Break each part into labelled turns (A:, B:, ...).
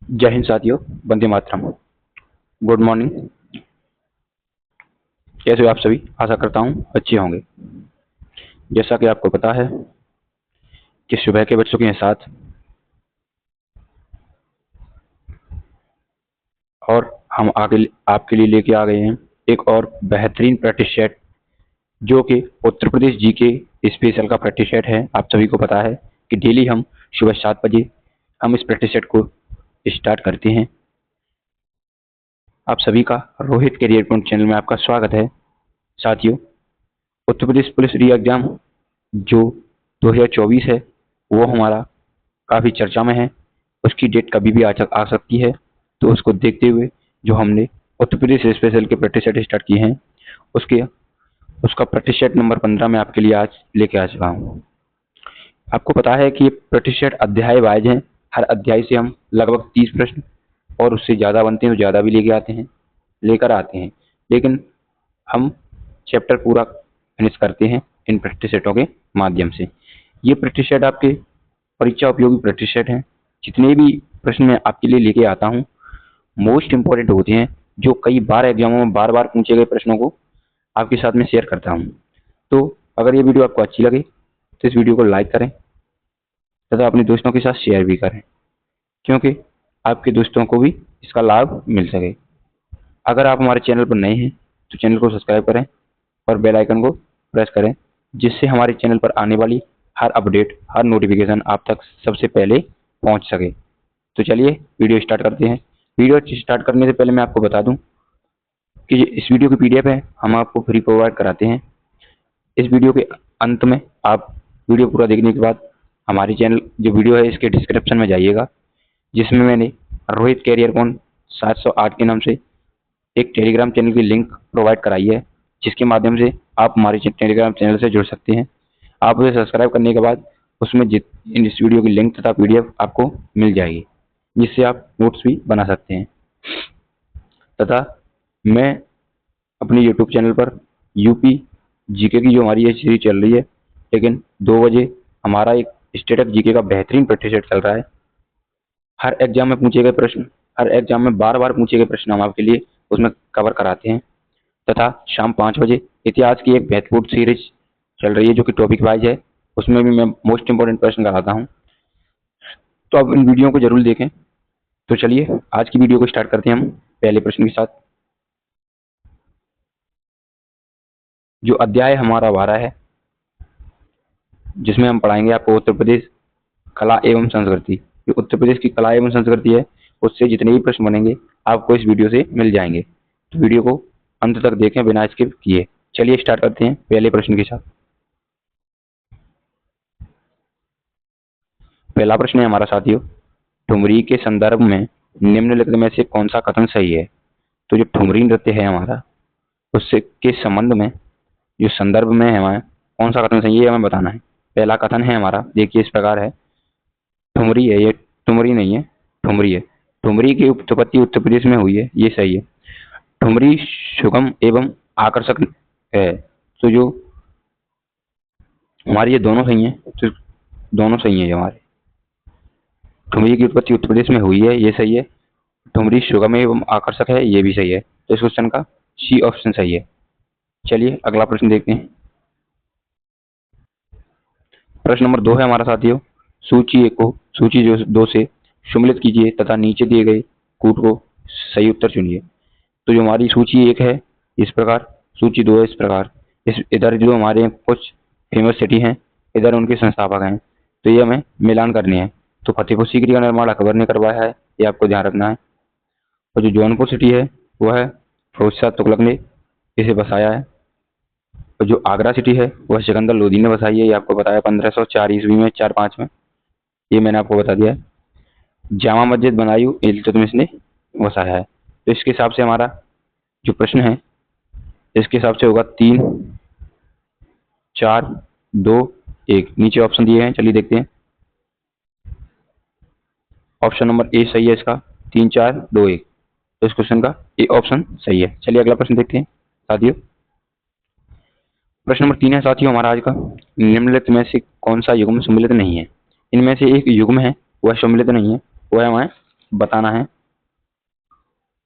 A: जय हिंद साथियों, Vande Mataram. Good morning. कैसे हो आप सभी? आशा करता हूँ अच्छे होंगे। जैसा कि आपको पता है कि सुबह के बज चुके हैं 7 और हम आगे आपके लिए लेके आ गए हैं एक और बेहतरीन प्रैक्टिस सेट, जो कि उत्तर प्रदेश जीके स्पेशल का प्रैक्टिस सेट है। आप सभी को पता है कि डेली हम सुबह 7 बजे हम इस प्रैक्टिस सेट को स्टार्ट करते हैं। आप सभी का रोहित कैरियर पॉइंट चैनल में आपका स्वागत है। साथियों, उत्तर प्रदेश पुलिस री एग्जाम जो 2024 है वो हमारा काफ़ी चर्चा में है। उसकी डेट कभी भी आ सकती है, तो उसको देखते हुए जो हमने उत्तर प्रदेश स्पेशल के प्रैक्टिस सेट स्टार्ट किए हैं उसके उसका प्रैक्टिस सेट नंबर 15 में आपके लिए आज लेके आ चुका हूँ। आपको पता है कि ये प्रैक्टिस सेट अध्याय वाइज हैं। हर अध्याय से हम लगभग 30 प्रश्न और उससे ज़्यादा बनते हैं तो ज़्यादा भी लेकर आते हैं, लेकिन हम चैप्टर पूरा फिनिश करते हैं इन प्रैक्टिस सेटों के माध्यम से। ये प्रैक्टिस सेट आपके परीक्षा उपयोगी प्रैक्टिस सेट हैं। जितने भी प्रश्न मैं आपके लिए लेके आता हूँ मोस्ट इम्पोर्टेंट होते हैं, जो कई बार एग्जामों में बार बार पूछे गए प्रश्नों को आपके साथ में शेयर करता हूँ। तो अगर ये वीडियो आपको अच्छी लगे तो इस वीडियो को लाइक करें तथा अपने दोस्तों के साथ शेयर भी करें, क्योंकि आपके दोस्तों को भी इसका लाभ मिल सके। अगर आप हमारे चैनल पर नए हैं तो चैनल को सब्सक्राइब करें और बेल आइकन को प्रेस करें, जिससे हमारे चैनल पर आने वाली हर अपडेट, हर नोटिफिकेशन आप तक सबसे पहले पहुंच सके। तो चलिए वीडियो स्टार्ट करते हैं। वीडियो स्टार्ट करने से पहले मैं आपको बता दूं कि इस वीडियो की पीडीएफ है हम आपको फ्री प्रोवाइड कराते हैं। इस वीडियो के अंत में आप वीडियो पूरा देखने के बाद हमारे चैनल जो वीडियो है इसके डिस्क्रिप्शन में जाइएगा, जिसमें मैंने रोहित कैरियर कौन 708 के नाम से एक टेलीग्राम चैनल की लिंक प्रोवाइड कराई है, जिसके माध्यम से आप हमारे टेलीग्राम चैनल से जुड़ सकते हैं। आप उसे सब्सक्राइब करने के बाद उसमें इस वीडियो की लिंक तथा पीडीएफ आपको मिल जाएगी, जिससे आप नोट्स भी बना सकते हैं। तथा मैं अपने यूट्यूब चैनल पर यूपी जीके की जो हमारी ये सीरीज चल रही है, लेकिन 2 बजे हमारा एक स्टेट ऑफ जीके का बेहतरीन प्रैक्टिस सेट चल रहा है। हर एग्जाम में पूछे गए प्रश्न, हर एग्जाम में बार बार पूछे गए प्रश्न हम आपके लिए उसमें कवर कराते हैं। तथा शाम 5 बजे इतिहास की एक बेहतरीन सीरीज चल रही है जो कि टॉपिक वाइज है, उसमें भी मैं मोस्ट इंपोर्टेंट प्रश्न कराता हूँ। तो अब इन वीडियो को जरूर देखें। तो चलिए आज की वीडियो को स्टार्ट करते हैं हम पहले प्रश्न के साथ। जो अध्याय हमारा 12 है, जिसमें हम पढ़ाएंगे आपको उत्तर प्रदेश कला एवं संस्कृति। जो उत्तर प्रदेश की कला एवं संस्कृति है उससे जितने भी प्रश्न बनेंगे आपको इस वीडियो से मिल जाएंगे। तो वीडियो को अंत तक देखें बिना स्किप किए। चलिए स्टार्ट करते हैं पहले प्रश्न के साथ। पहला प्रश्न है हमारा साथियों, ठुमरी के संदर्भ में निम्नलिखित में से कौन सा कथन सही है? तो जो ठुमरी नृत्य है हमारा उससे के संबंध में जो संदर्भ में है हमारा कौन सा कथन सही है हमें बताना है। पहला कथन है हमारा, देखिए इस प्रकार है। ठुमरी है, ये ठुमरी नहीं है, ठुमरी है। ठुमरी की उत्पत्ति उत्तर प्रदेश में हुई है, ये सही है। ठुमरी सुगम एवं आकर्षक है। तो जो हमारी ये दोनों सही है, तो दोनों सही है हमारे। ठुमरी की उत्पत्ति उत्तर प्रदेश में हुई है, ये सही है। ठुमरी सुगम एवं आकर्षक है, ये भी सही है। तो इस क्वेश्चन का सी ऑप्शन सही है। चलिए अगला प्रश्न देखते हैं। प्रश्न नंबर 2 है हमारा साथियों, सूची जो 2 से सम्मिलित कीजिए तथा नीचे दिए गए कूट को सही उत्तर चुनिए। तो जो हमारी सूची 1 है इस प्रकार, सूची 2 है इस प्रकार। इधर जो हमारे कुछ फेमस सिटी हैं, इधर उनके संस्थापक हैं, तो ये हमें मिलान करने हैं। तो फतेहपुर सीकरी का निर्माण अकबर ने करवाया है, ये आपको ध्यान रखना है। और जो जौनपुर सिटी है वह है फिरोज शाह तुगलक ने इसे बसाया है। और जो आगरा सिटी है वह सिकंदर लोदी ने बसाई है, ये आपको बताया 1504 ईस्वी में 4-5 में, ये मैंने आपको बता दिया है। जामा मस्जिद बनाई इल्तुतमिश ने बसाया है। तो इसके हिसाब से हमारा जो प्रश्न है इसके हिसाब से होगा 3, 4, 2, 1। नीचे ऑप्शन दिए हैं, चलिए देखते हैं। ऑप्शन नंबर ए सही है इसका, 3, 4, 2, 1। तो इस क्वेश्चन का ए ऑप्शन सही है। चलिए अगला प्रश्न देखते हैं साथियों। प्रश्न नंबर 3 है साथियों हमारा आज का, निम्नलिखित में से कौन सा युग्म सम्मिलित नहीं है? इनमें से एक युग्म है वह सम्मिलित नहीं है, वह है बताना है।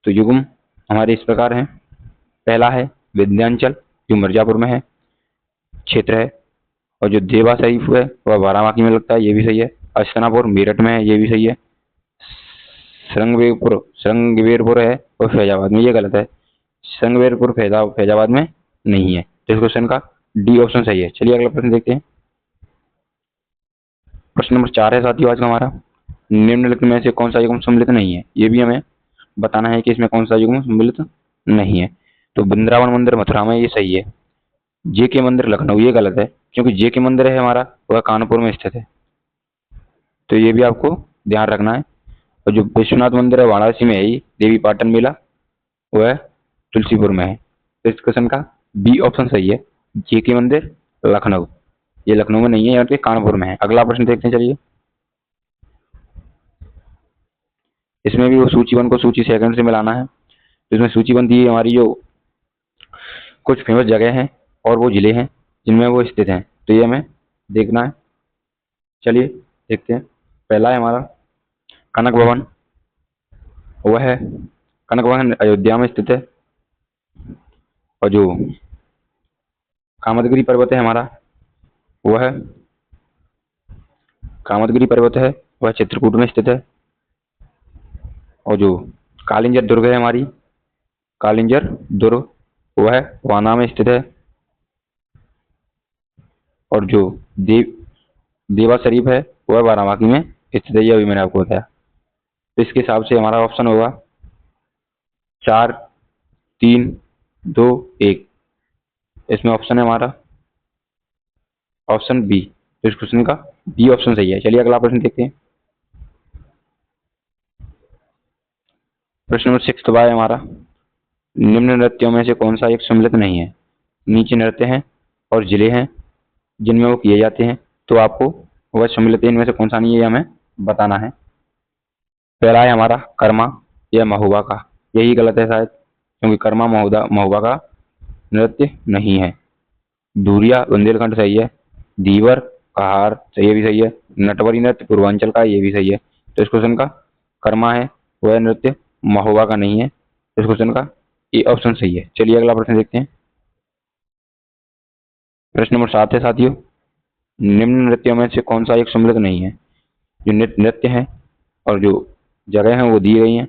A: तो युग्म हमारे इस प्रकार हैं। पहला है विंध्याचल, जो मिर्जापुर में है क्षेत्र है, और जो देवा शरीफ है वह बाराबांकी में लगता है, ये भी सही है। अश्कनापुर मेरठ में है, ये भी सही है। श्रृंगवेरपुर है और फैजाबाद में, ये गलत है। श्रृंगवेरपुर फैजाबाद में नहीं है, तो इस क्वेश्चन का डी ऑप्शन सही है। चलिए अगला प्रश्न देखते हैं। प्रश्न नंबर 4 है साथियों आज का हमारा, निम्नलिखित में से कौन सा युग्म सम्मिलित नहीं है। ये भी हमें बताना है कि इसमें कौन सा युग्म सम्मिलित नहीं है। तो वृंदावन मंदिर मथुरा में, ये सही है। जे के मंदिर लखनऊ, ये गलत है, क्योंकि जे के मंदिर है हमारा वह कानपुर में स्थित है, तो ये भी आपको ध्यान रखना है। और जो विश्वनाथ मंदिर है वाराणसी में है ही, देवी पाटन मेला वह तुलसीपुर में है, तो इस क्वेश्चन का बी ऑप्शन सही है। जे के मंदिर लखनऊ, ये लखनऊ में नहीं है, यहाँ पे कानपुर में है। अगला प्रश्न देखते हैं चलिए। इसमें भी वो सूची 1 को सूची 2 से मिलाना है। तो इसमें सूची 1 दी है हमारी जो कुछ फेमस जगह हैं और वो जिले हैं जिनमें वो स्थित हैं, तो ये हमें देखना है। चलिए देखते हैं। पहला है हमारा कनक भवन, वह है कनक भवन अयोध्या में स्थित है। और जो कामदगिरी पर्वत है हमारा, वह कामदगिरी पर्वत है वह चित्रकूट में स्थित है। और जो कालिंजर दुर्ग है हमारी, कालिंजर दुर्ग वह वाना में स्थित है। और जो देवा शरीफ है वह बाराबांकी में स्थित है, ये अभी मैंने आपको बताया। तो इसके हिसाब से हमारा ऑप्शन होगा 4, 3, 2, 1। इसमें ऑप्शन है हमारा ऑप्शन बी, तो इस क्वेश्चन का बी ऑप्शन सही है। चलिए अगला प्रश्न देखते हैं। प्रश्न नंबर 6 है हमारा, निम्न नृत्यों में से कौन सा एक सम्मिलित नहीं है। नीचे नृत्य हैं और जिले हैं जिनमें वो किए जाते हैं, तो आपको वह सम्मिलित इनमें से कौन सा नहीं है, ये हमें बताना है। पहला है हमारा कर्मा या महुआ का, यही गलत है शायद, क्योंकि कर्मा महुआ का नृत्य नहीं है। धूरिया बुंदेलखंड सही है। धीवर कहार, तो ये भी सही है। नटवरी नृत्य पूर्वांचल का, ये भी सही है। तो इस क्वेश्चन का कर्मा है वह नृत्य महुआ का नहीं है, इस क्वेश्चन का ए ऑप्शन सही है। चलिए अगला प्रश्न देखते हैं। प्रश्न नंबर 7 है साथियों, निम्न नृत्यों में से कौन सा एक सम्मिलित नहीं है। जो नृत्य है और जो जगह है वो दी गई हैं।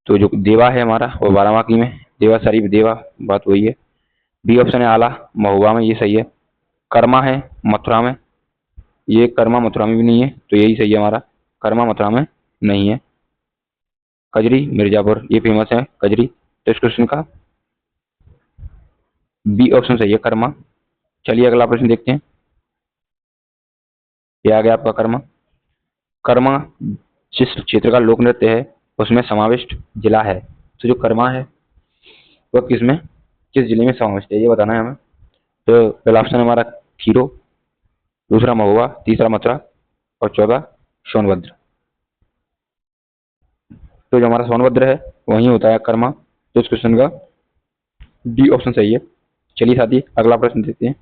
A: तो जो देवा है हमारा वो बाराबांकी में, देवा शरीफ देवा, बात वही है। बी ऑप्शन है आला महुआ में, ये सही है। कर्मा है मथुरा में, ये कर्मा मथुरा में भी नहीं है, तो यही सही है हमारा, कर्मा मथुरा में नहीं है। कजरी मिर्जापुर, ये फेमस है कजरी, तो इस क्वेश्चन का बी ऑप्शन सही है कर्मा। चलिए अगला प्रश्न देखते हैं। ये आ गया आपका कर्मा। कर्मा जिस क्षेत्र का लोक नृत्य है उसमें समाविष्ट जिला है, तो जो कर्मा है वह किस जिले में समाविष्ट है, ये बताना है हमें। तो पहला ऑप्शन हमारा खीरो, दूसरा महुआ, तीसरा मथुरा और चौथा सोनभद्र। तो जो हमारा सोनभद्र है वही होता है कर्मा, तो इस क्वेश्चन का डी ऑप्शन सही है। चलिए साथी अगला प्रश्न देखते हैं।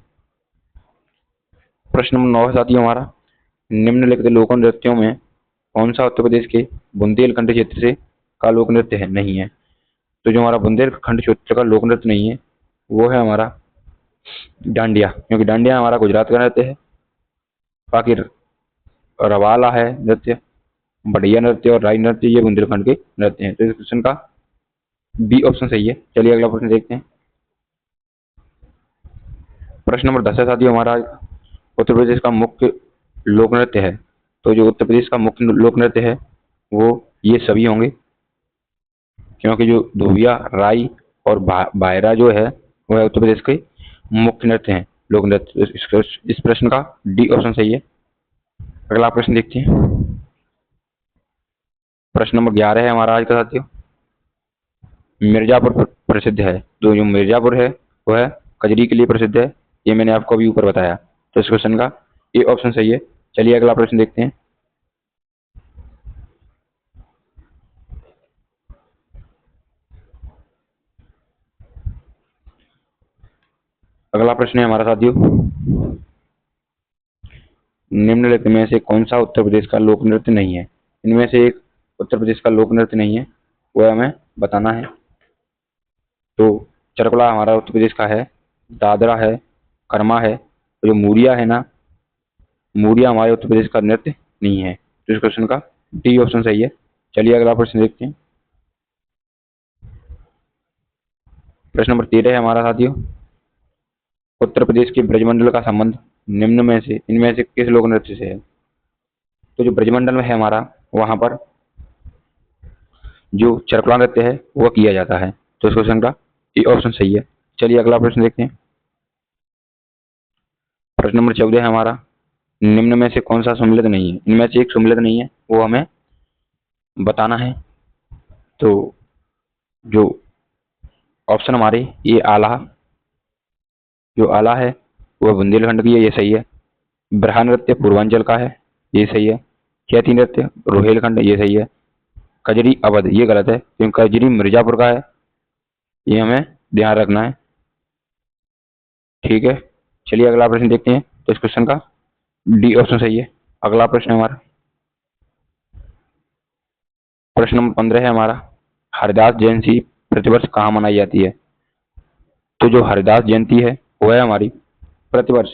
A: प्रश्न नंबर 9 है साथी हमारा, निम्नलिखित लोक नृत्यों में कौन सा उत्तर प्रदेश के बुंदेलखंड क्षेत्र से का लोक नृत्य है नहीं है। तो जो हमारा बुंदेलखंड क्षेत्र का लोक नृत्य नहीं है वो है हमारा डांडिया, क्योंकि डांडिया हमारा गुजरात का नृत्य है। बाकी रवाला है नृत्य, बढ़िया नृत्य और राई नृत्य, ये बुंदेलखंड के नृत्य हैं, तो इस क्वेश्चन का बी ऑप्शन सही है। चलिए अगला प्रश्न देखते हैं। प्रश्न नंबर 10 है साथियों हमारा, उत्तर प्रदेश का मुख्य लोक नृत्य है। तो जो उत्तर प्रदेश का मुख्य लोक नृत्य है वो ये सभी होंगे, क्योंकि जो धोबिया राई और बायरा जो है वह उत्तर प्रदेश के मुख्य नृत्य हैं, लोक नृत्य। इस प्रश्न का डी ऑप्शन सही है। अगला प्रश्न देखते हैं। प्रश्न नंबर 11 है हमारा आज का साथियों, मिर्जापुर प्रसिद्ध है। तो जो मिर्जापुर है वह कजरी के लिए प्रसिद्ध है, ये मैंने आपको अभी ऊपर बताया, तो इस क्वेश्चन का ए ऑप्शन सही है। चलिए अगला प्रश्न देखते हैं। अगला प्रश्न है हमारा साथियों, निम्नलिखित में से कौन सा उत्तर प्रदेश का लोक नृत्य नहीं है। इनमें से एक उत्तर प्रदेश का लोक नृत्य नहीं है, वह हमें बताना है। तो चरकुला हमारा उत्तर प्रदेश का है, दादरा है, कर्मा है, और जो मूरिया है ना, मूरिया हमारे उत्तर प्रदेश का नृत्य नहीं है। तो इस क्वेश्चन का डी ऑप्शन सही है। चलिए अगला प्रश्न देखते हैं। प्रश्न नंबर 13 है हमारा साथियों, उत्तर प्रदेश के ब्रजमंडल का संबंध निम्न में से इनमें से किस लोक नृत्य से है? तो जो ब्रजमंडल में है हमारा, वहां पर जो चरकुला नृत्य है वह किया जाता है। तो इस क्वेश्चन का ए ऑप्शन सही है। चलिए अगला प्रश्न देखते हैं। प्रश्न नंबर 14 है हमारा, निम्न में से कौन सा सम्मिलित नहीं है? इनमें से एक सम्मिलित नहीं है, वो हमें बताना है। तो जो ऑप्शन हमारे ये आला, जो आला है वह बुंदेलखंड की है, ये सही है। ब्रहा नृत्य पूर्वांचल का है, ये सही है। चैती नृत्य रोहेलखंड, ये सही है। कजरी अवध, ये गलत है क्योंकि कजरी मिर्जापुर का है, ये हमें ध्यान रखना है। ठीक है, चलिए अगला प्रश्न देखते हैं। तो इस क्वेश्चन का डी ऑप्शन सही है। अगला प्रश्न है हमारा, प्रश्न नंबर 15 है हमारा, हरिदास जयंती प्रतिवर्ष कहाँ मनाई जाती है? तो जो हरिदास जयंती है वह हमारी प्रतिवर्ष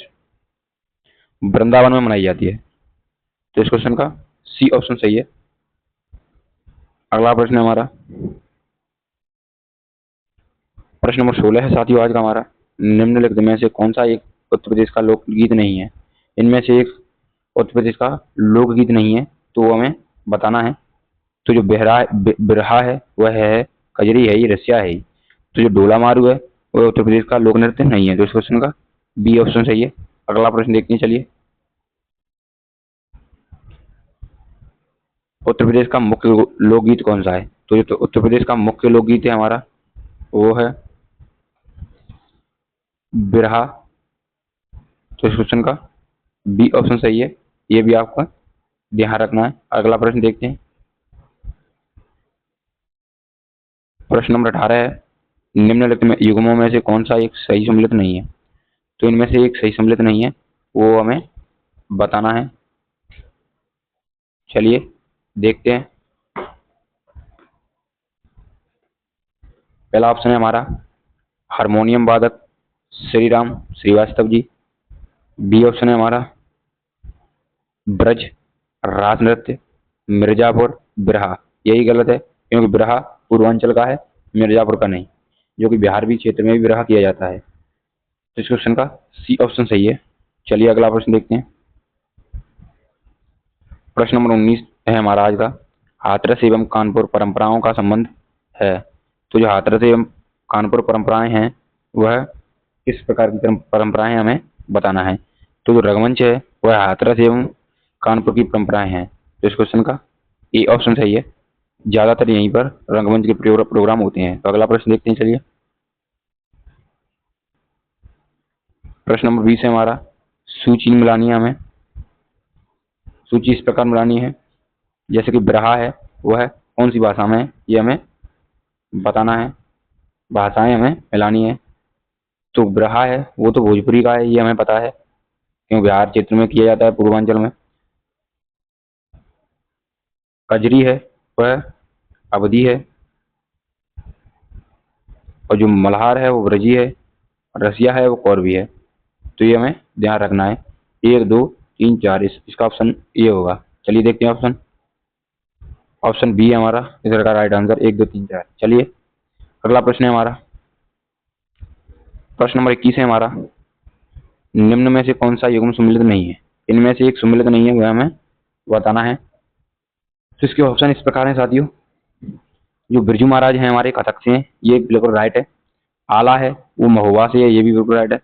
A: वृंदावन में मनाई जाती है। तो इस क्वेश्चन का सी ऑप्शन सही है। अगला प्रश्न है हमारा, प्रश्न नंबर 16 है साथियों आज का हमारा, निम्नलिखित में से कौन सा एक उत्तर प्रदेश का लोकगीत नहीं है? इनमें से एक उत्तर प्रदेश का लोकगीत नहीं है, तो वो हमें बताना है। तो जो बिरहा है वह है, कजरी है, ये रसिया है। तो जो डोला मारू है वह उत्तर प्रदेश का लोक नृत्य नहीं है। तो इस क्वेश्चन का बी ऑप्शन सही है। अगला प्रश्न देखते हैं। चलिए, उत्तर प्रदेश का मुख्य लोकगीत कौन सा है? तो जो उत्तर प्रदेश का मुख्य लोकगीत है हमारा, वो है बिरहा। तो इस क्वेश्चन का बी ऑप्शन सही है, ये भी आपका ध्यान रखना है। अगला प्रश्न देखते हैं। प्रश्न नंबर 18 है, निम्नलिखित में युग्मों में से कौन सा एक सही सम्मिलित नहीं है? तो इनमें से एक सही सम्मिलित नहीं है, वो हमें बताना है। चलिए देखते हैं। पहला ऑप्शन है हमारा हारमोनियम वादक श्री राम श्रीवास्तव जी। बी ऑप्शन है हमारा ब्रज रास नृत्य मिर्जापुर बिरहा, यही गलत है क्योंकि बिरहा पूर्वांचल का है, मिर्जापुर का नहीं, जो कि बिहार भी क्षेत्र में भी बिरहा किया जाता है। तो इस क्वेश्चन का सी ऑप्शन सही है। चलिए अगला प्रश्न देखते हैं। प्रश्न नंबर 19 है हमारा आज का, हाथरस एवं कानपुर परंपराओं का संबंध है। तो जो हाथरस एवं कानपुर परंपराएं हैं वह किस प्रकार की परंपराएं हमें बताना है। तो जो रंगमंच है वह हाथरस एवं कानपुर की परंपराएं हैं। तो इस क्वेश्चन का ए ऑप्शन सही है। ज्यादातर यहीं पर रंगमंच के प्रोग्राम होते हैं। तो अगला प्रश्न देखते हैं। चलिए, प्रश्न नंबर 20 है हमारा, सूची मिलानी है हमें। सूची इस प्रकार मिलानी है, जैसे कि बिरहा है वह कौन सी भाषा में है, ये हमें बताना है। भाषाएं हमें मिलानी है। तो बिरहा है वो तो भोजपुरी का है, ये हमें पता है क्योंकि बिहार क्षेत्र में किया जाता है, पूर्वांचल में। कजरी है वह अवधी है, और जो मल्हार है वो ब्रजी है, रसिया है वो कौरवी है। तो ये हमें ध्यान रखना है। 1 2 3 4, इसका ऑप्शन ये होगा। चलिए देखते हैं ऑप्शन। ऑप्शन बी है हमारा इसका राइट आंसर, 1 2 3 4। चलिए अगला प्रश्न है हमारा, प्रश्न नंबर 21 है हमारा, निम्न में से कौन सा युग्म सम्मिलित नहीं है? इनमें से एक सम्मिलित नहीं है, वह हमें बताना है। तो इसके ऑप्शन इस प्रकार हैं साथियों, जो बिरजू महाराज हैं हमारे कथक से हैं, ये बिल्कुल राइट है। आला है वो महोबा से है, ये भी बिल्कुल राइट है।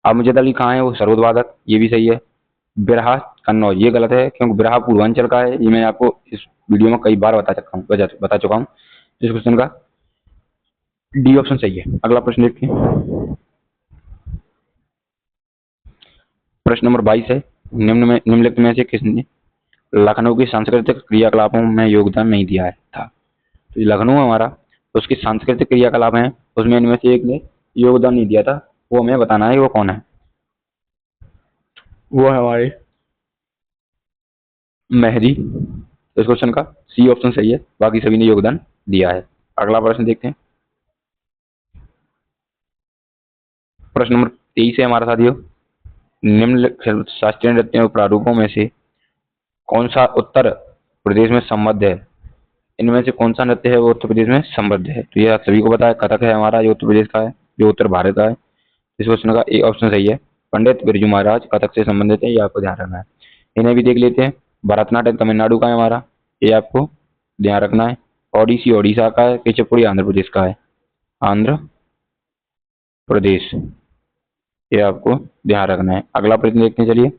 A: अमजद अली खां है वो सरोद वादक, ये भी सही है। बिरहा कन्नौज, ये गलत है क्योंकि बिरहा पूर्वांचल का है, ये मैं आपको इस वीडियो में कई बार बता चुका हूँ। इस क्वेश्चन का डी ऑप्शन सही है। अगला प्रश्न देखिए, प्रश्न नंबर 22 है, निम्नलिखित में से किसने लखनऊ की सांस्कृतिक क्रियाकलापों में योगदान नहीं दिया है था? तो लखनऊ हमारा उसकी सांस्कृतिक क्रियाकलाप हैं, उसमें इनमें से एक ने योगदान नहीं दिया था, वो हमें बताना है वो कौन है। वो है हमारे मेहदी, तो इस क्वेश्चन का सी ऑप्शन सही है, बाकी सभी ने योगदान दिया है। अगला प्रश्न देखते हैं। प्रश्न नंबर 23 है हमारा साथियों, निम्नलिखित शास्त्रीय नृत्यों प्रारूपों में से कौन सा उत्तर प्रदेश में संबद्ध है? इनमें से कौन सा नृत्य है वो उत्तर प्रदेश में संबद्ध है? तो ये आप सभी को पता है, कथक है हमारा, जो उत्तर प्रदेश का है, जो उत्तर भारत का है। इस क्वेश्चन का ए ऑप्शन सही है। पंडित बिरजू महाराज कथक से संबंधित है, ये आपको ध्यान रखना है। इन्हें भी देख लेते हैं। भरतनाट्यम तमिलनाडु का है हमारा, ये आपको ध्यान रखना है। ओडिसी ओडिशा का है, कुचिपुड़ी आंध्र प्रदेश का है, आंध्र प्रदेश, ये आपको ध्यान रखना है। अगला प्रश्न देखते हैं चलिए।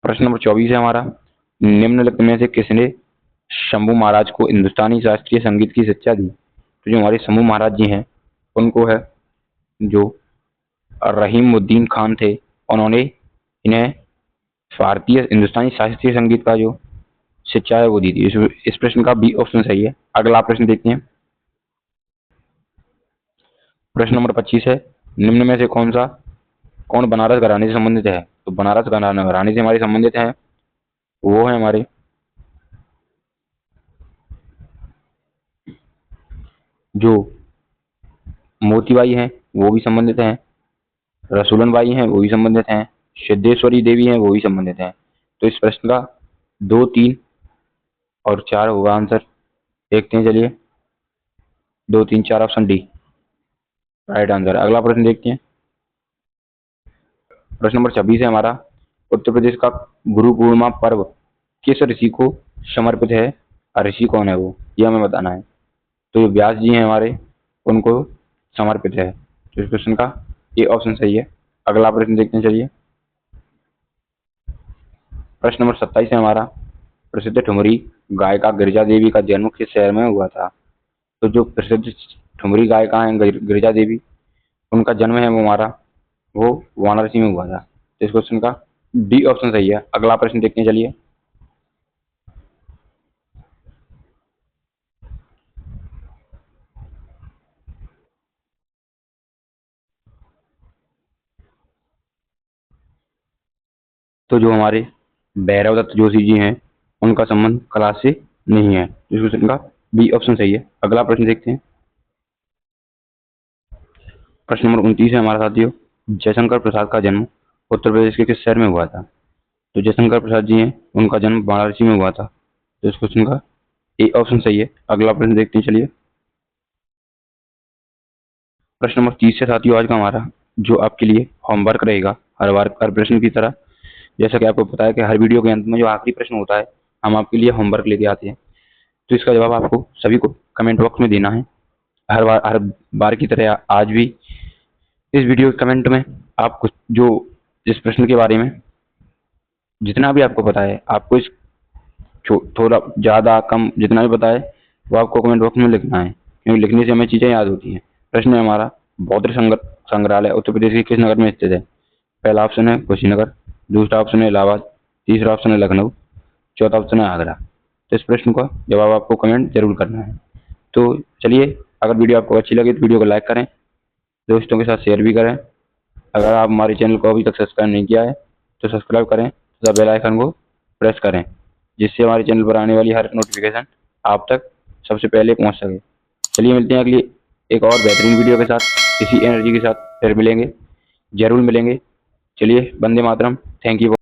A: प्रश्न नंबर 24 है हमारा, निम्नलिखित में से किसने शंभू महाराज को हिंदुस्तानी शास्त्रीय संगीत की शिक्षा दी? तो जो हमारे शंभू महाराज जी हैं उनको है जो रहीमुद्दीन खान थे, उन्होंने इन्हें भारतीय हिंदुस्तानी शास्त्रीय संगीत का जो शिक्षा है वो दी थी। इस प्रश्न का बी ऑप्शन सही है। अगला प्रश्न देखते हैं। प्रश्न नंबर 25 है, निम्न में से कौन बनारस घराने से संबंधित है? तो बनारस घराने से हमारे संबंधित हैं वो है हमारे जो मोतीबाई हैं, वो भी संबंधित हैं, रसूलन बाई हैं वो भी संबंधित हैं, सिद्धेश्वरी देवी हैं वो भी संबंधित हैं। तो इस प्रश्न का 2, 3 और 4 होगा आंसर। देखते हैं चलिए, 2, 3, 4 ऑप्शन डी राइट आंसर। अगला प्रश्न देखते हैं। प्रश्न नंबर 26 है हमारा, उत्तर प्रदेश का गुरु पूर्णिमा पर्व किस ऋषि को समर्पित है? ऋषि कौन है वो, ये हमें बताना है। तो जो व्यास जी हैं हमारे, उनको समर्पित है। तो इस क्वेश्चन का ये ऑप्शन सही है। अगला प्रश्न देखते हैं चलिए। प्रश्न नंबर 27 है हमारा, प्रसिद्ध ठुमरी गायिका गिरिजा देवी का जन्म किस शहर में हुआ था? तो जो प्रसिद्ध ठुमरी गायिका हैं गिरिजा देवी, उनका जन्म है वो हमारा वो वाराणसी में हुआ था। तो इस क्वेश्चन का डी ऑप्शन सही है। अगला प्रश्न देखते हैं चलिए। तो जो हमारे भैरव दत्त जोशी जी हैं उनका संबंध कला से नहीं है। इस क्वेश्चन का बी ऑप्शन सही है। अगला प्रश्न देखते हैं। प्रश्न नंबर 29 है हमारा साथियों, जयशंकर प्रसाद का जन्म उत्तर प्रदेश के किस शहर में हुआ था? तो जयशंकर प्रसाद जी हैं उनका जन्म वाराणसी में हुआ था। तो इस क्वेश्चन का ए ऑप्शन सही है। अगला प्रश्न देखते हैं चलिए। प्रश्न नंबर 30 है साथियों आज का हमारा, जो आपके लिए होमवर्क रहेगा हर बार हर प्रश्न की तरह। जैसा कि आपको पता है कि हर वीडियो के अंत में जो आखिरी प्रश्न होता है हम आपके लिए होमवर्क लेके आते हैं। तो इसका जवाब आपको सभी को कमेंट बॉक्स में देना है। हर बार की तरह आज भी इस वीडियो के कमेंट में आप कुछ जो इस प्रश्न के बारे में जितना भी आपको पता है, आपको इस थोड़ा ज़्यादा कम जितना भी पता है वो आपको कमेंट बॉक्स में लिखना है, क्योंकि लिखने से हमें चीज़ें याद होती हैं। प्रश्न है हमारा, बौद्ध संग्रहालय उत्तर प्रदेश के किस नगर में स्थित है? पहला ऑप्शन है कुशीनगर, दूसरा ऑप्शन है इलाहाबाद, तीसरा ऑप्शन है लखनऊ, चौथा ऑप्शन है आगरा। तो इस प्रश्न का जवाब आपको कमेंट जरूर करना है। तो चलिए, अगर वीडियो आपको अच्छी लगी तो वीडियो को लाइक करें, दोस्तों के साथ शेयर भी करें। अगर आप हमारे चैनल को अभी तक सब्सक्राइब नहीं किया है तो सब्सक्राइब करें तथा बेल आइकन को प्रेस करें, जिससे हमारे चैनल पर आने वाली हर नोटिफिकेशन आप तक सबसे पहले पहुंच सके। चलिए मिलते हैं अगली एक और बेहतरीन वीडियो के साथ, इसी एनर्जी के साथ फिर मिलेंगे, जरूर मिलेंगे। चलिए, वंदे मातरम, थैंक यू।